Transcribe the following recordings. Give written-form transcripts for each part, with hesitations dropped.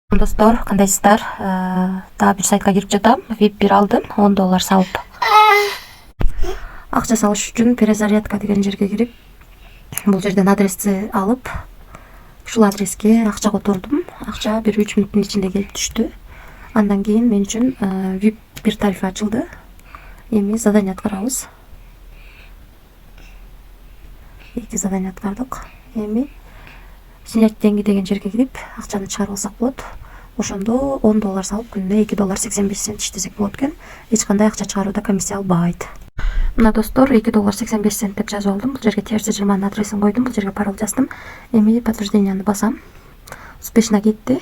Достор, кандайсыздар? Дагы бир сайтка кирип жатам. VIP 1 алдым, $10 салып. Акча салыш үчүн перезарядка деген жерге кирип, бул жерден адрести алып, ушул адреске акча котордум. Акча 1-3 мүнөттүн ичинде келип түштү. Андан кийин мен үчүн VIP 1 тарифи ачылды. Эми задание аткарабыз. 2 задание аткардык. Эми снять деньги деген жерге кирип, акчаны чыгарып алсак болот. Ошондо $10 салып, күнүнө $2.85 иштесек болот экен. Эч кандай акча чыгарууда комиссия албайт. Мына достор, $2.85 деп жазып алдым. Бул жерге терс жырманын адресин койдум, бул жерге пароль жаздым. Эми подтверждениени басам. Успешно кетти.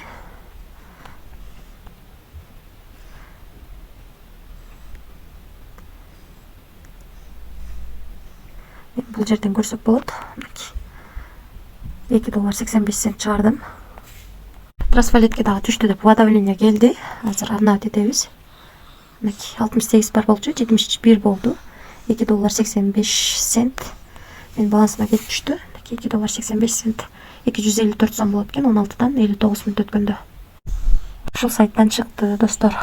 Бул жерден көрсөк болот. $2.85 чыгардым. Трансфалетке дагы түштү деп уведомление келди. Азыр обновить этебиз. 68 бар болчу, 71 болду. $2.85. Мен балансыма келип түштү. $2.85. 254 сом болот экен, 16дан 59 мүнөт өткөндө. Ушул сайттан чыкты, достор.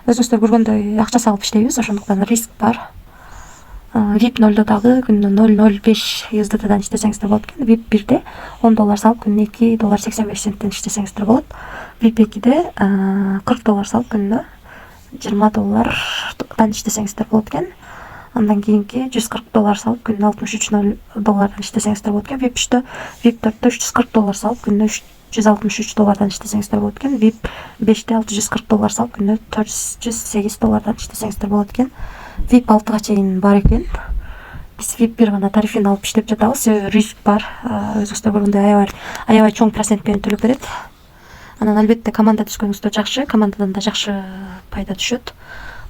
Өзүңүздөр көргөндөй акча салып иштейбиз, ошондуктан риск бар. VIP 0-да дагы күнүнө 0.05 USDT-дан иштесеңиздер болот экен. VIP 1-де $10 салып күнүнө $2.85 иштесеңиздер болот. VIP 2-де $40 салып күнүнө $20 иштесеңиздер болот экен. Андан кийинки $140 салып күнүнө $63 иштесеңиздер болот экен. VIP 3-дө, VIP 4-дө $340 салып күнүнө $363 иштесеңиздер болот экен. VIP 5-де $640 салып күнүнө $408 иштесеңиздер болот экен. VIP 6-га чейин бар экен. Биз VIP 1 гана тарифин алып иштеп жатабыз. Риск бар. Өзүңүздөр көргөндөй аябай чоң процент менен төлөп берет. Анан албетте команда түзгөнүңүздө жакшы, командадан да жакшы пайда түшөт.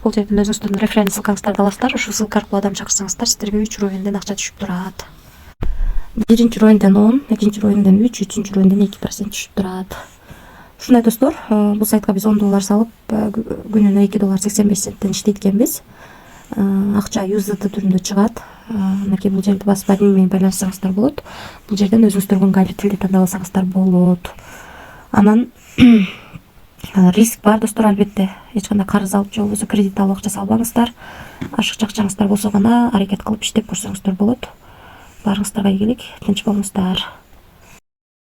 Бул жерден өзүңүздөрдүн референс ссылкаңыздарды аласыздар. Ушул ссылка аркылуу адам чакырсаңыздар, сиздерге 3 уровенден акча түшүп турат. Биринчи уровенден 10, экинчи уровенден 3, үчүнчү уровенден 2% түшүп турат. Ушундай достор, бул сайтка биз $10 салып, күнүнө $2.85 иштейт экенбиз. Акча USDT түрүндө чыгат. Мынакей бул жерди басып админ менен байланышсаңыздар болот. Бул жерден өзүңүздөр ыңгайлуу тилди тандап алсаңыздар болот. Анан риск бар достор, албетте. Эч кандай карыз алып, же болбосо кредит алып акча салбаңыздар. Ашыкча акчаңыздар болсо гана аракет кылып иштеп көрсөңүздөр болот. Баарыңыздарга ийгилик, тынч болуңуздар.